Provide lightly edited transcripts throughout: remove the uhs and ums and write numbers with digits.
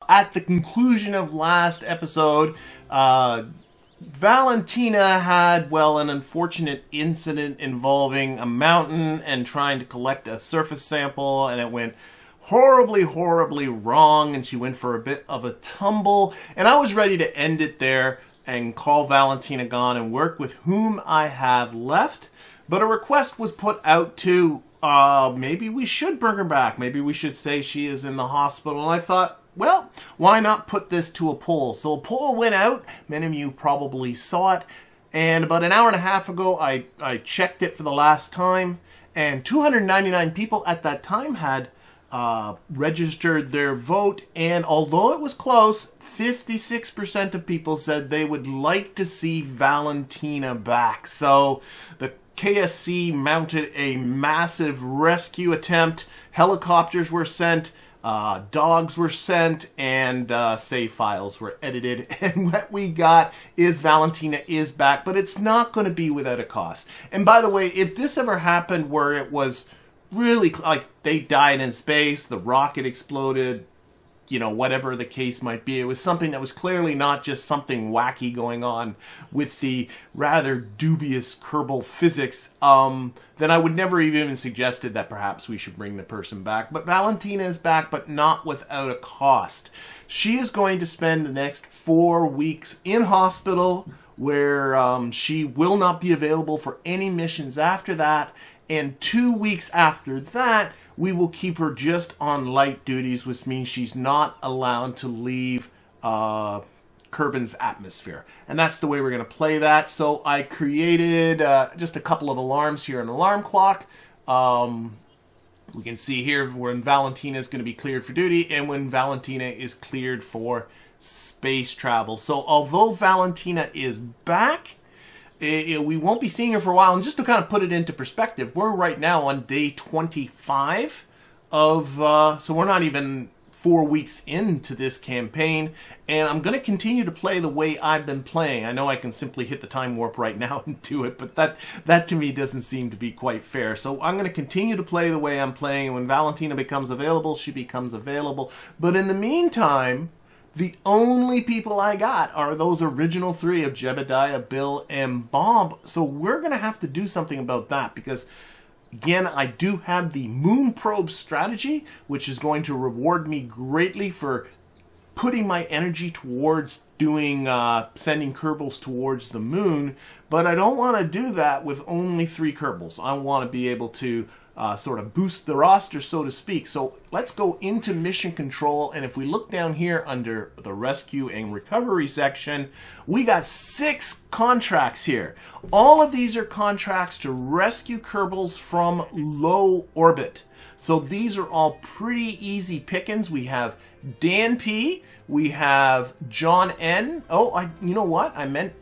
At the conclusion of last episode, Valentina had, well, an unfortunate incident involving a mountain and trying to collect a surface sample, and it went horribly, horribly wrong, and she went for a bit of a tumble, and I was ready to end it there and call Valentina gone and work with whom I have left, but a request was put out to, maybe we should bring her back, maybe we should say she is in the hospital, and I thought, well, why not put this to a poll? So a poll went out. Many of you probably saw it. And about an hour and a half ago, I checked it for the last time. And 299 people at that time had registered their vote. And although it was close, 56% of people said they would like to see Valentina back. So the KSC mounted a massive rescue attempt. Helicopters were sent. Dogs were sent, and save files were edited, and what we got is Valentina is back, but it's not going to be without a cost. And by the way, if this ever happened where it was really like they died in space, the rocket exploded, you know, whatever the case might be, it was something that was clearly not just something wacky going on with the rather dubious Kerbal physics, then I would never even suggested that perhaps we should bring the person back. But Valentina is back, but not without a cost. She is going to spend the next 4 weeks in hospital, where she will not be available for any missions after that, and 2 weeks after that, we will keep her just on light duties, which means she's not allowed to leave Kerbin's atmosphere. And that's the way we're going to play that. So I created just a couple of alarms here, an alarm clock. We can see here when Valentina is going to be cleared for duty and when Valentina is cleared for space travel. So although Valentina is back, we won't be seeing her for a while. And just to kind of put it into perspective, we're right now on day 25 of, so we're not even 4 weeks into this campaign, and I'm going to continue to play the way I've been playing. I know I can simply hit the time warp right now and do it, but that to me doesn't seem to be quite fair. So I'm going to continue to play the way I'm playing, and when Valentina becomes available, she becomes available. But in the meantime, the only people I got are those original 3 of Jebediah, Bill, and Bob. So we're going to have to do something about that because, again, I do have the Moon Probe strategy, which is going to reward me greatly for putting my energy towards doing sending Kerbals towards the moon. But I don't want to do that with only 3 Kerbals. I want to be able to sort of boost the roster, so to speak. So let's go into mission control, and if we look down here under the rescue and recovery section, we got 6 contracts here. All of these are contracts to rescue Kerbals from low orbit. So these are all pretty easy pickings. We have Dan P, we have John N. Oh, you know what? I meant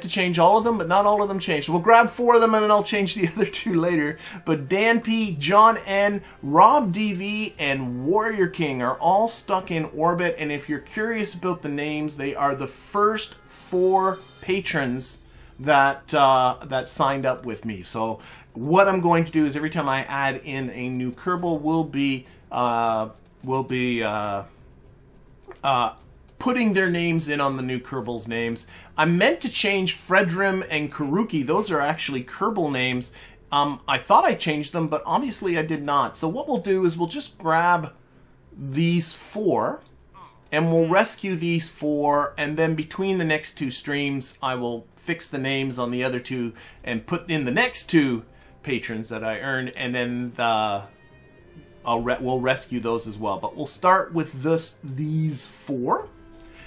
to change all of them, but not all of them changed. So we'll grab 4 of them and then I'll change the other 2 later. But Dan P, John N, Rob DV, and Warrior King are all stuck in orbit. And if you're curious about the names, they are the first 4 patrons that that signed up with me. So what I'm going to do is every time I add in a new Kerbal, we'll be putting their names in on the new Kerbals names. I meant to change Fredrim and Karuki. Those are actually Kerbal names. I thought I changed them, but obviously I did not. So what we'll do is we'll just grab these 4, and we'll rescue these 4, and then between the next 2 streams, I will fix the names on the other 2 and put in the next 2 patrons that I earned, and then we'll rescue those as well. But we'll start with these 4.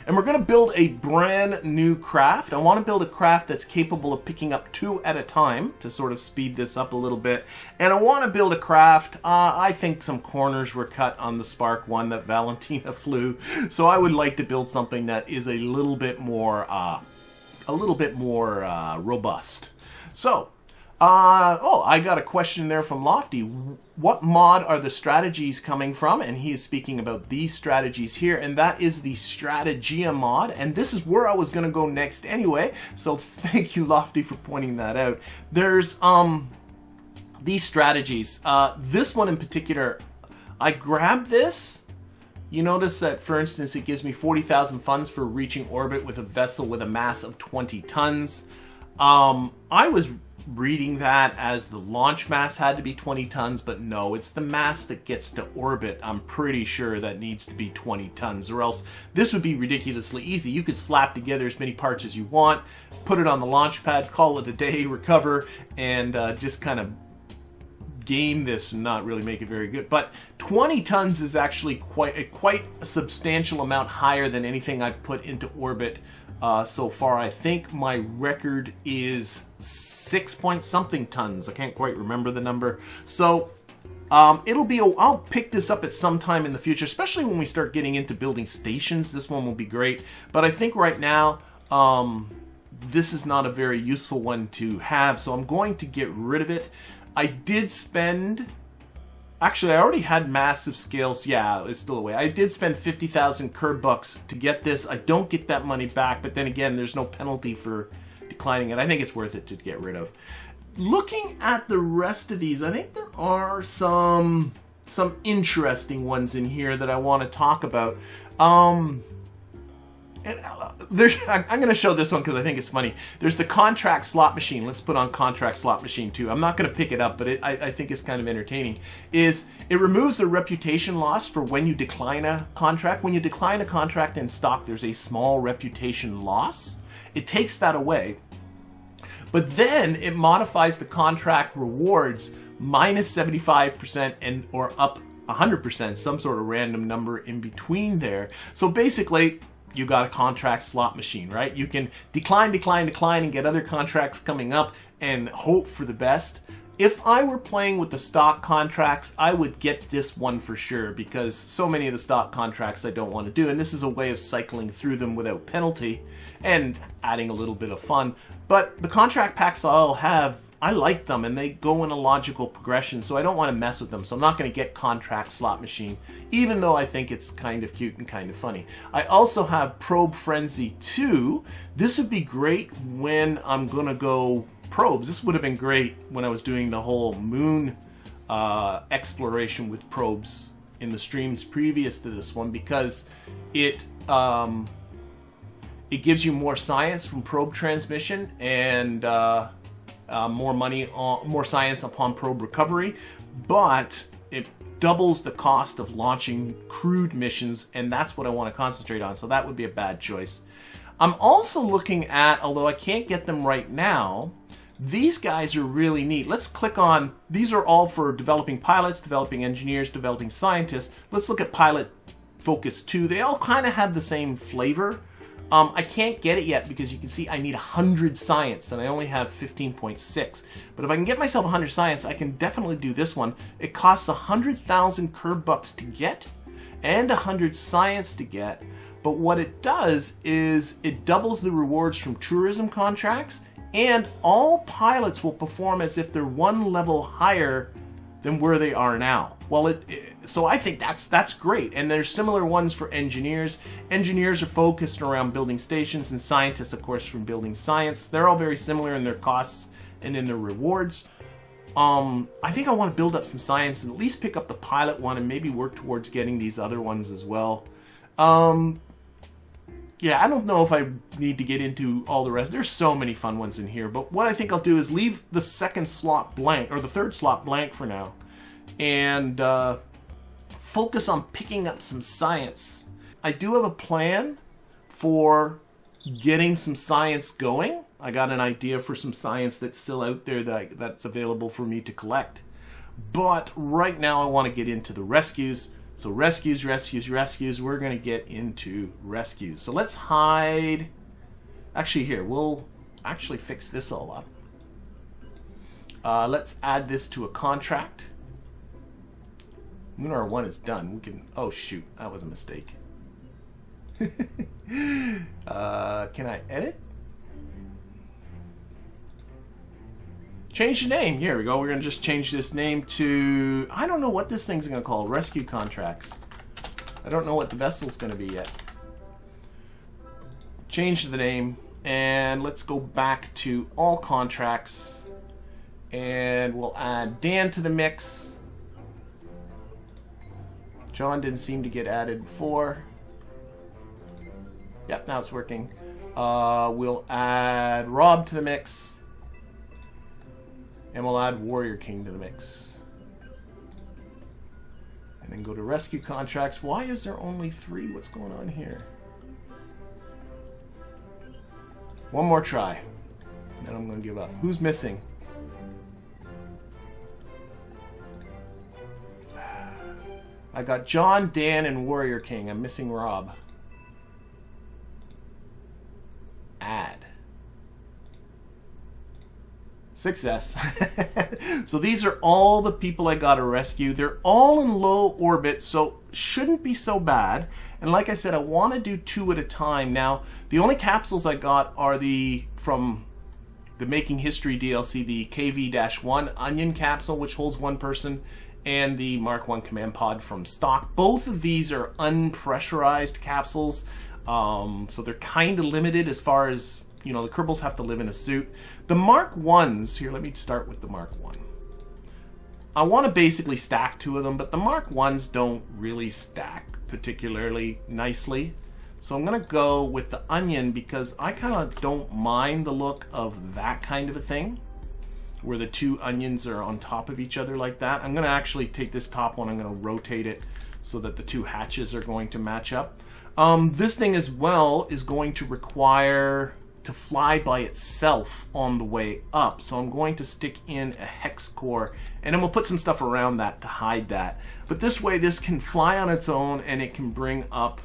And we're going to build a brand new craft. I want to build a craft that's capable of picking up 2 at a time to sort of speed this up a little bit. And I want to build a craft, I think some corners were cut on the Spark 1 that Valentina flew. So I would like to build something that is a little bit more robust. So, I got a question there from Lofty. What mod are the strategies coming from? And he is speaking about these strategies here, and that is the Strategia mod. And this is where I was going to go next anyway, so thank you, Lofty, for pointing that out. There's these strategies. This one in particular, I grabbed this you notice that, for instance, it gives me 40,000 funds for reaching orbit with a vessel with a mass of 20 tons. I was reading that as the launch mass had to be 20 tons, but no, it's the mass that gets to orbit, I'm pretty sure, that needs to be 20 tons, or else this would be ridiculously easy. You could slap together as many parts as you want, put it on the launch pad, call it a day, recover, and just kind of game this and not really make it very good. But 20 tons is actually quite a substantial amount higher than anything I've put into orbit so far. I think my record is 6 point something tons. I can't quite remember the number. So it'll be I'll pick this up at some time in the future, especially when we start getting into building stations. This one will be great. But I think right now this is not a very useful one to have, so I'm going to get rid of it. I did spend... Actually, I already had massive scales. Yeah, it's still away. I did spend 50,000 Kerbals to get this. I don't get that money back, but then again, there's no penalty for declining it. I think it's worth it to get rid of. Looking at the rest of these, I think there are some interesting ones in here that I want to talk about. I'm going to show this one because I think it's funny. There's the contract slot machine. Let's put on contract slot machine too. I'm not going to pick it up, but I think it's kind of entertaining. It removes the reputation loss for when you decline a contract. When you decline a contract in stock, there's a small reputation loss. It takes that away. But then it modifies the contract rewards minus 75% and or up 100%, some sort of random number in between there. So basically, you got a contract slot machine, right? You can decline, and get other contracts coming up and hope for the best. If I were playing with the stock contracts, I would get this one for sure, because so many of the stock contracts I don't want to do, and this is a way of cycling through them without penalty and adding a little bit of fun. But the contract packs I'll have, I like them, and they go in a logical progression, so I don't want to mess with them. So I'm not going to get contract slot machine, even though I think it's kind of cute and kind of funny. I also have Probe Frenzy 2. This would be great when I'm going to go probes. This would have been great when I was doing the whole moon exploration with probes in the streams previous to this one, because it gives you more science from probe transmission and more science upon probe recovery, but it doubles the cost of launching crewed missions, and that's what I want to concentrate on, so that would be a bad choice. I'm also looking at, although I can't get them right now, these guys are really neat. Let's click on, these are all for developing pilots, developing engineers, developing scientists. Let's look at Pilot Focus 2. They all kind of have the same flavor. I can't get it yet because you can see I need 100 science and I only have 15.6. But if I can get myself 100 science, I can definitely do this one. It costs 100,000 Kerbals to get and 100 science to get. But what it does is it doubles the rewards from tourism contracts, and all pilots will perform as if they're one level higher than where they are now. Well, so I think that's great. And there's similar ones for engineers. Engineers are focused around building stations, and scientists, of course, from building science. They're all very similar in their costs and in their rewards. I think I want to build up some science and at least pick up the pilot one and maybe work towards getting these other ones as well. Yeah, I don't know if I need to get into all the rest. There's so many fun ones in here, but what I think I'll do is leave the second slot blank, or the third slot blank for now, and focus on picking up some science. I do have a plan for getting some science going. I got an idea for some science that's still out there that's available for me to collect. But right now I want to get into the rescues. So rescues. We're going to get into rescues. So let's hide. Actually, here, we'll actually fix this all up. Let's add this to a contract. Lunar 1 is done. We can. Oh shoot, that was a mistake. Can I edit? Change the name. Here we go. We're going to just change this name to, I don't know what this thing's going to call. Rescue contracts. I don't know what the vessel's going to be yet. Change the name, and let's go back to all contracts, and we'll add Dan to the mix. John didn't seem to get added before. Yep, now it's working. We'll add Rob to the mix. And we'll add Warrior King to the mix. And then go to rescue contracts. Why is there only 3? What's going on here? One more try. Then I'm going to give up. Who's missing? I got John, Dan, and Warrior King. I'm missing Rob. Add. Success. So these are all the people I got to rescue. They're all in low orbit, so shouldn't be so bad. And like I said, I want to do 2 at a time. Now, the only capsules I got are from the Making History DLC, the KV-1 Onion capsule, which holds 1 person, and the Mark 1 command pod from stock. Both of these are unpressurized capsules, so they're kind of limited as far as, you know, the Kerbals have to live in a suit. The Mark 1s, here, let me start with the Mark 1. I want to basically stack 2 of them, but the Mark 1s don't really stack particularly nicely. So I'm going to go with the Onion because I kind of don't mind the look of that kind of a thing, where the 2 onions are on top of each other like that. I'm going to actually take this top one, I'm going to rotate it so that the 2 hatches are going to match up. This thing as well is going to require to fly by itself on the way up. So I'm going to stick in a hex core, and then we'll put some stuff around that to hide that. But this way, this can fly on its own, and it can bring up...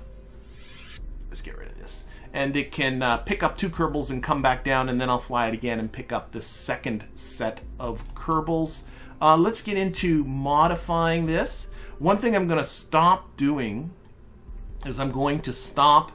Let's get rid of this. And it can pick up 2 Kerbals and come back down, and then I'll fly it again and pick up the second set of Kerbals. Let's get into modifying this. One thing I'm going to stop doing is I'm going to stop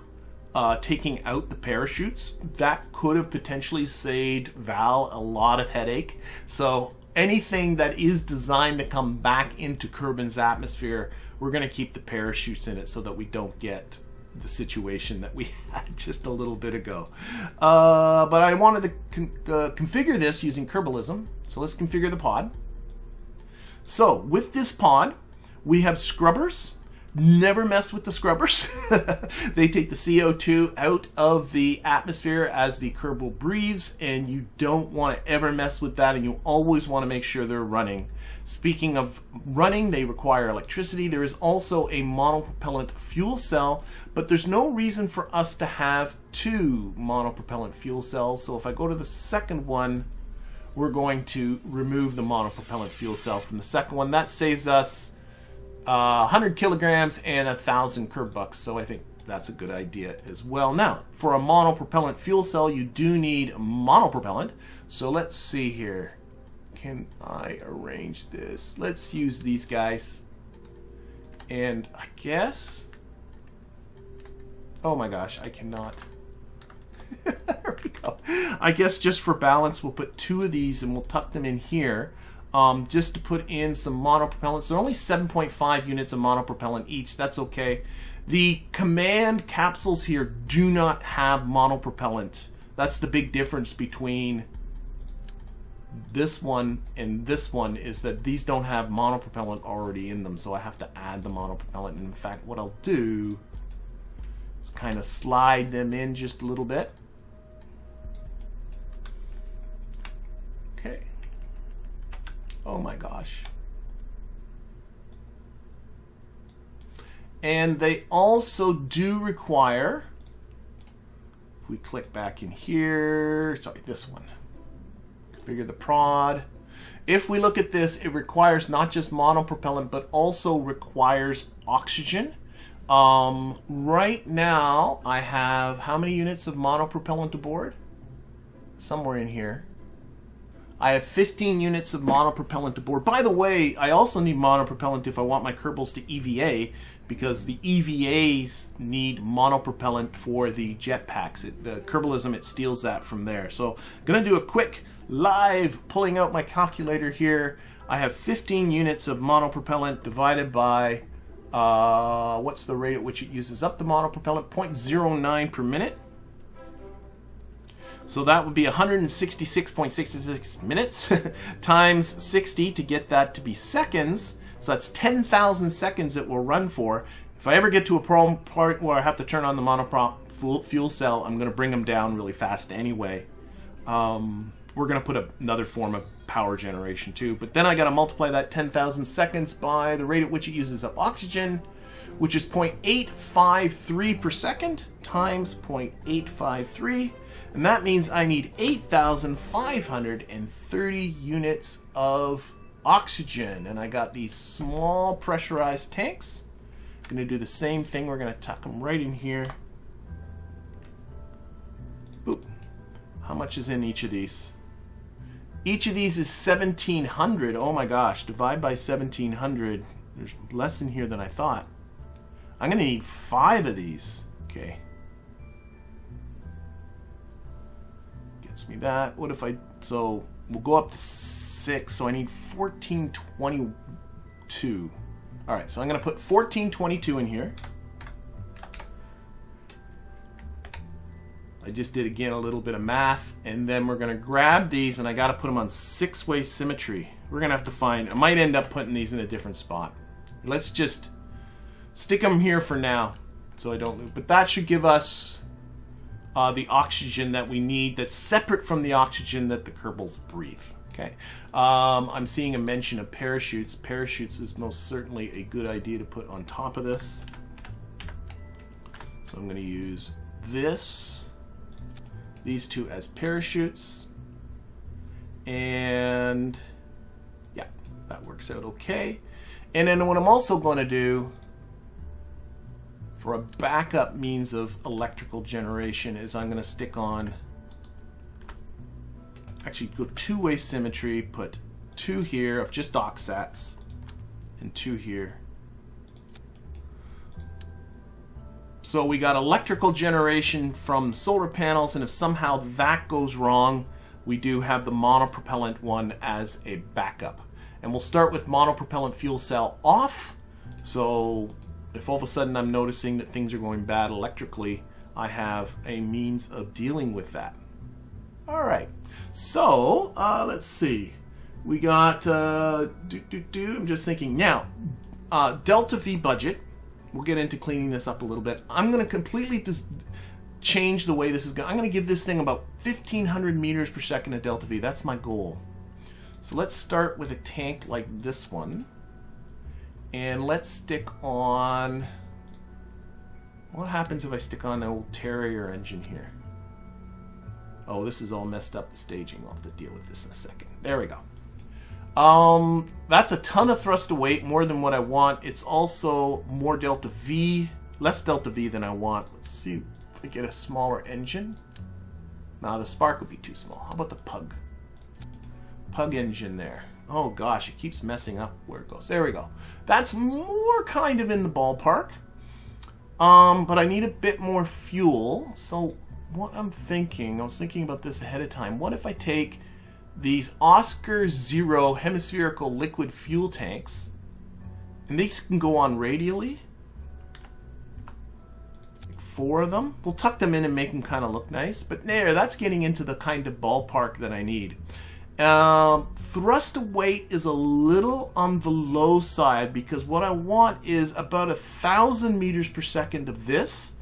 taking out the parachutes. That could have potentially saved Val a lot of headache. So anything that is designed to come back into Kerbin's atmosphere, we're going to keep the parachutes in it so that we don't get the situation that we had just a little bit ago. But I wanted to configure this using Kerbalism. So let's configure the pod. So with this pod, we have scrubbers. Never mess with the scrubbers. They take the CO2 out of the atmosphere as the Kerbal breathes, and you don't want to ever mess with that, and you always want to make sure they're running. Speaking of running, they require electricity. There is also a monopropellant fuel cell, but there's no reason for us to have 2 monopropellant fuel cells. So if I go to the second one, we're going to remove the monopropellant fuel cell from the second one. That saves us 100 kilograms and 1,000 Kerb bucks, so I think that's a good idea as well. Now, for a monopropellant fuel cell, you do need monopropellant. So let's see here. Can I arrange this? Let's use these guys. And I guess... Oh my gosh, I cannot. There we go. I guess just for balance, we'll put 2 of these and we'll tuck them in here. Just to put in some monopropellants. They're only 7.5 units of monopropellant each. That's okay. The command capsules here do not have monopropellant. That's the big difference between this one and this one, is that these don't have monopropellant already in them, so I have to add the monopropellant. And in fact, what I'll do is kind of slide them in just a little bit. Okay. Oh my gosh. And they also do require, if we click back in here, sorry, this one, configure the prod. If we look at this, it requires not just monopropellant, but also requires oxygen. Right now, I have how many units of monopropellant aboard? Somewhere in here. I have 15 units of monopropellant aboard. By the way, I also need monopropellant if I want my Kerbals to EVA, because the EVAs need monopropellant for the jetpacks. The Kerbalism, it steals that from there. So I'm going to do a quick live pulling out my calculator here. I have 15 units of monopropellant divided by, what's the rate at which it uses up the monopropellant? 0.09 per minute. So that would be 166.66 minutes times 60 to get that to be seconds. So that's 10,000 seconds it will run for. If I ever get to a point where I have to turn on the monopropylene fuel cell, I'm going to bring them down really fast anyway. We're going to put another form of power generation too. But then I got to multiply that 10,000 seconds by the rate at which it uses up oxygen, which is 0.853 per second times 0.853. And that means I need 8,530 units of oxygen. And I got these small pressurized tanks. I'm going to do the same thing. We're going to tuck them right in here. Boop. How much is in each of these? Each of these is 1,700. Oh my gosh. Divide by 1,700. There's less in here than I thought. I'm going to need 5 of these. Okay. Gets me that. What if I... So, we'll go up to 6. So I need 1422. Alright, so I'm going to put 1422 in here. I just did, again, a little bit of math. And then we're going to grab these, and I got to put them on 6-way symmetry. We're going to have to find... I might end up putting these in a different spot. Let's just... stick them here for now, so I don't lose. But that should give us the oxygen that we need that's separate from the oxygen that the Kerbals breathe. Okay. I'm seeing a mention of parachutes. Parachutes is most certainly a good idea to put on top of this. So I'm going to use these two as parachutes. And yeah, that works out okay. And then what I'm also going to do for a backup means of electrical generation is I'm going to stick on, actually go 2-way symmetry, put 2 here of just OxSats and 2 here. So we got electrical generation from solar panels, and if somehow that goes wrong, we do have the monopropellant one as a backup. And we'll start with monopropellant fuel cell off. So if all of a sudden I'm noticing that things are going bad electrically, I have a means of dealing with that. All right, so let's see. We got, I'm just thinking now, delta V budget. We'll get into cleaning this up a little bit. I'm going to completely change the way this is going. I'm going to give this thing about 1,500 meters per second of delta V. That's my goal. So let's start with a tank like this one. And let's stick on... What happens if I stick on the old Terrier engine here? Oh, this is all messed up, the staging. I'll have to deal with this in a second. There we go. That's a ton of thrust to weight, more than what I want. It's also more delta V, less delta V than I want. Let's see if I get a smaller engine. Nah, the spark would be too small. How about the pug? Pug engine there. Oh gosh, it keeps messing up where it goes. There we go. That's more kind of in the ballpark. But I need a bit more fuel. So what I'm thinking, I was thinking about this ahead of time. What if I take these Oscar Zero hemispherical liquid fuel tanks, and these can go on radially? Like 4 of them. We'll tuck them in and make them kind of look nice. But there, that's getting into the kind of ballpark that I need. Thrust to weight is a little on the low side because what I want is about 1,000 meters per second of this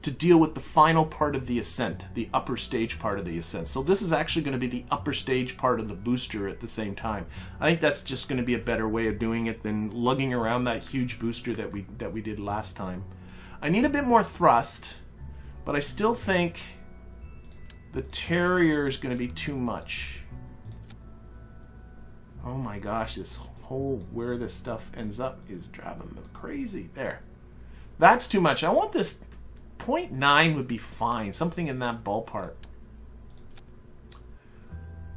to deal with the final part of the ascent, the upper stage part of the ascent. So this is actually going to be the upper stage part of the booster at the same time. I think that's just going to be a better way of doing it than lugging around that huge booster that we did last time. I need a bit more thrust, but I still think the Terrier is going to be too much. Oh my gosh, this whole where this stuff ends up is driving me crazy. There. That's too much. I want this 0.9 would be fine. Something in that ballpark.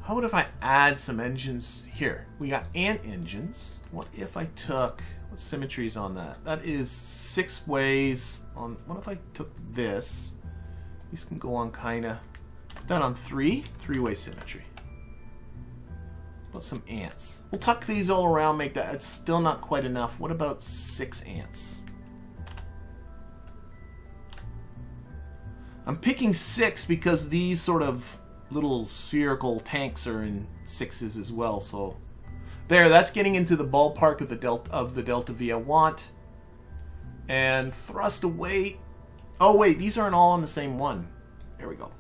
How about if I add some engines here? We got ant engines. What if I took, what symmetry is on that? That is 6 ways on, what if I took this? These can go on kind of, done on 3-way symmetry. Put some ants. We'll tuck these all around, make that. It's still not quite enough. What about 6 ants? I'm picking 6 because these sort of little spherical tanks are in 6s as well. So There, that's getting into the ballpark of the delta V I want. And thrust away. Oh wait, these aren't all on the same one. There we go.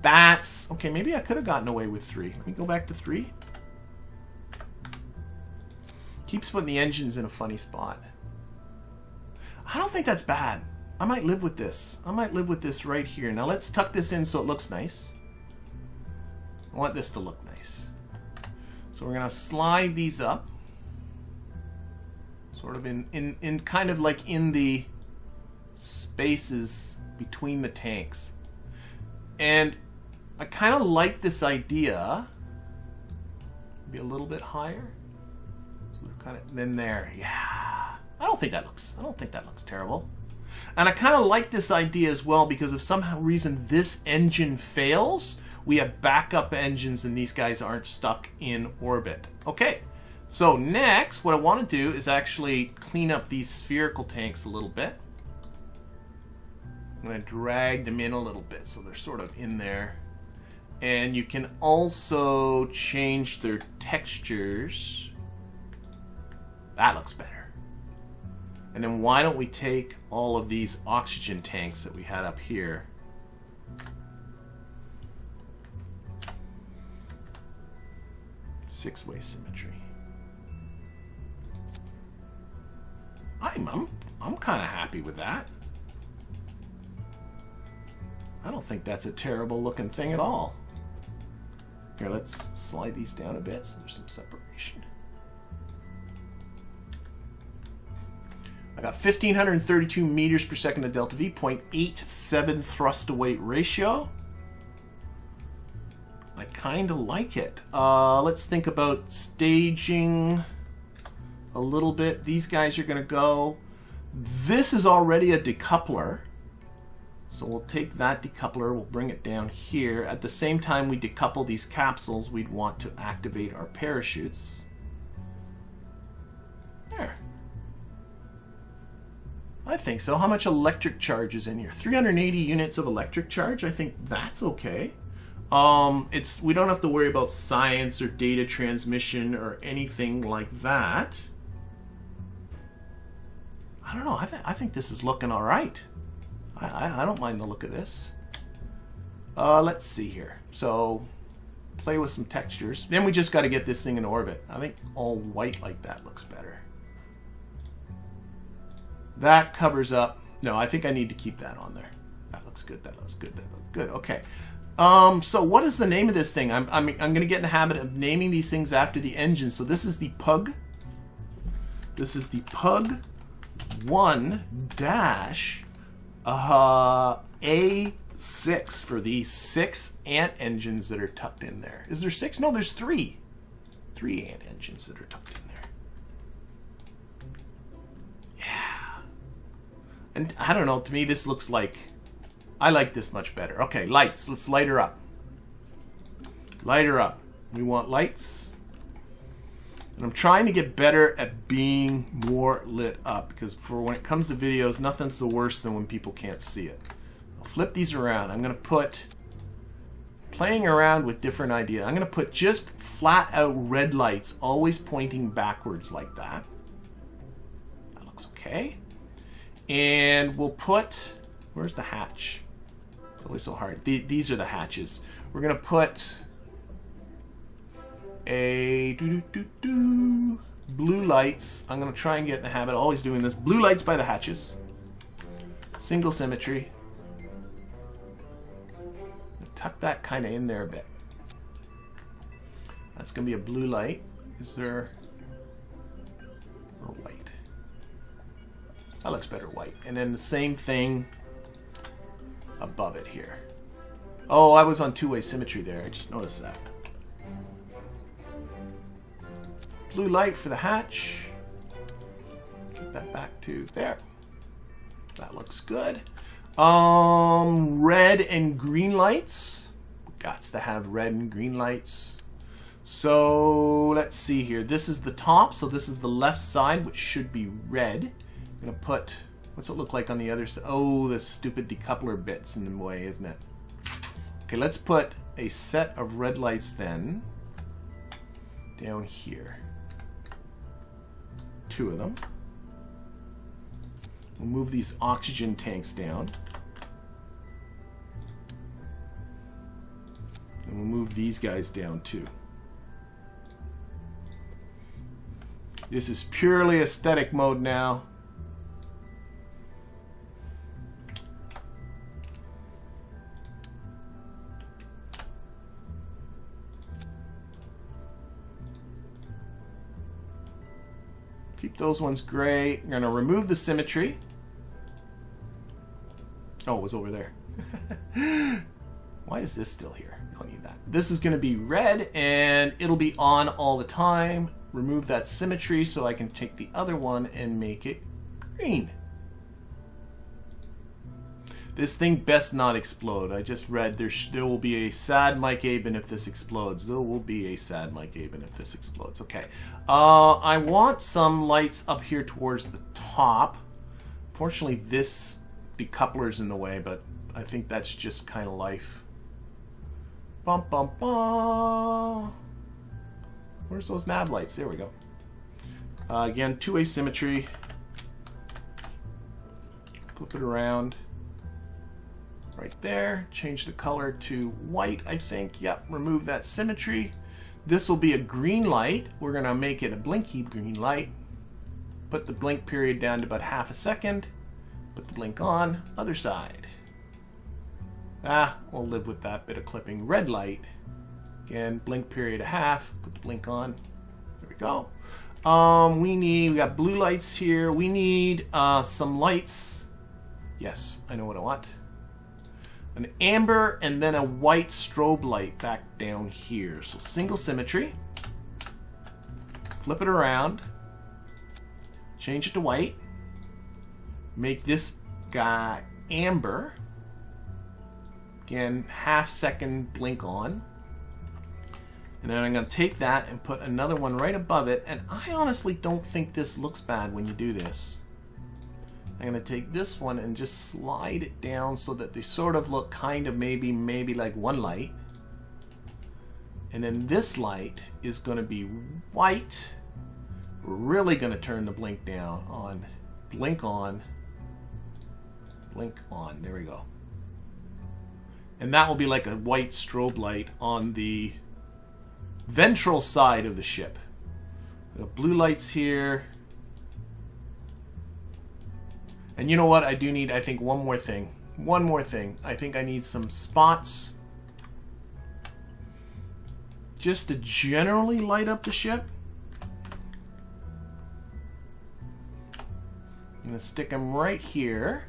That's okay. Maybe I could have gotten away with 3. Let me go back to 3. Keeps putting the engines in a funny spot. I don't think that's bad. I might live with this. I might live with this right here. Now let's tuck this in so it looks nice. I want this to look nice. So we're going to slide these up. Sort of in kind of like in the spaces between the tanks. And I kind of like this idea. Be a little bit higher. So we're kind of then there. Yeah. I don't think that looks terrible. And I kind of like this idea as well because if somehow reason this engine fails, we have backup engines and these guys aren't stuck in orbit. Okay. So next, what I want to do is actually clean up these spherical tanks a little bit. I'm going to drag them in a little bit so they're sort of in there. And you can also change their textures. That looks better. And then why don't we take all of these oxygen tanks that we had up here. Six-way symmetry. I'm kind of happy with that. I don't think that's a terrible looking thing at all. Here, let's slide these down a bit so there's some separation. I got 1,532 meters per second of delta V, 0.87 thrust to weight ratio. I kind of like it. Let's think about staging a little bit. These guys are going to go. This is already a decoupler. So we'll take that decoupler, we'll bring it down here. At the same time we decouple these capsules, we'd want to activate our parachutes. There. I think so. How much electric charge is in here? 380 units of electric charge. I think that's okay. We don't have to worry about science or data transmission or anything like that. I don't know. I think this is looking all right. I don't mind the look of this. Let's see here. So, play with some textures. Then we just got to get this thing in orbit. I think all white like that looks better. That covers up. No, I think I need to keep that on there. That looks good. That looks good. That looks good. Okay. So what is the name of this thing? I'm going to get in the habit of naming these things after the engine. So this is the Pug. This is the Pug 1 dash A6 for the 6 ant engines that are tucked in there. Is there 6? No, there's 3. 3 ant engines that are tucked in there. Yeah. And I don't know, to me this looks like, I like this much better. Okay, lights. Let's light her up. Light her up. We want lights. And I'm trying to get better at being more lit up because for when it comes to videos, nothing's the worst than when people can't see it. I'll flip these around. I'm going to put, playing around with different ideas. I'm going to put just flat out red lights always pointing backwards like that. That looks okay. And we'll put, where's the hatch? It's always so hard. These are the hatches. We're going to put a blue lights. I'm going to try and get in the habit of always doing this. Blue lights by the hatches. Single symmetry. Tuck that kind of in there a bit. That's going to be a blue light. Is there or white? That looks better white. And then the same thing above it here. Oh, I was on two-way symmetry there. I just noticed that. Blue light for the hatch. Get that back to there. That looks good. Red and green lights. Gots to have red and green lights. So let's see here. This is the top, so this is the left side, which should be red. I'm gonna put, what's it look like on the other side? Oh, the stupid decoupler bit's in the way, isn't it? Okay, let's put a set of red lights then down here. 2 of them. We'll move these oxygen tanks down. And we'll move these guys down too. This is purely aesthetic mode now. Keep those ones gray. We're going to remove the symmetry. Oh, it was over there. Why is this still here? I don't need that. This is going to be red, and it'll be on all the time. Remove that symmetry so I can take the other one and make it green. This thing best not explode. I just read there will be a sad Mike Aben if this explodes. There will be a sad Mike Aben if this explodes. Okay. I want some lights up here towards the top. Fortunately, this decoupler's in the way, but I think that's just kind of life. Bum, bum, bum. Where's those nav lights? There we go. Again, two-way symmetry. Flip it around. Right there. Change the color to white, I think. Yep, remove that symmetry. This will be a green light. We're going to make it a blinky green light. Put the blink period down to about half a second. Put the blink on. Other side. We'll live with that bit of clipping. Red light. Again, blink period a half. Put the blink on. There we go. We got blue lights here. We need some lights. Yes, I know what I want. An amber and then a white strobe light back down here. So single symmetry. Flip it around. Change it to white. Make this guy amber. Again, half second blink on. And then I'm going to take that and put another one right above it. And I honestly don't think this looks bad when you do this. I'm going to take this one and just slide it down so that they sort of look kind of maybe like one light. And then this light is going to be white. We're really going to turn the blink down on. Blink on. Blink on. There we go. And that will be like a white strobe light on the ventral side of the ship. We got blue lights here. And you know what? I do need, I think, one more thing. One more thing. I think I need some spots. Just to generally light up the ship. I'm going to stick them right here.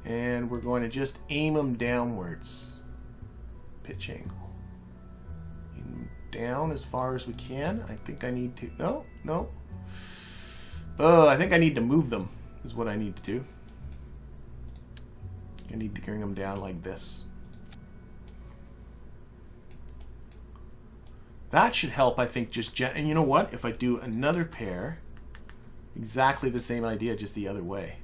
And we're going to just aim them downwards. Pitch angle. Aim down as far as we can. I think I need to... No. Oh, I think I need to move them. Is what I need to do. I need to bring them down like this. That should help, I think, and you know what? If I do another pair, exactly the same idea, just the other way.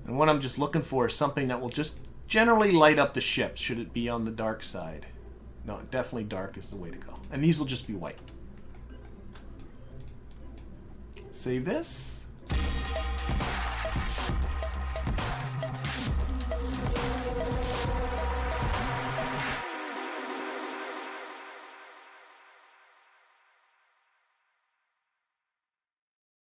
And what I'm just looking for is something that will just generally light up the ship, should it be on the dark side. No, definitely dark is the way to go. And these will just be white. Save this.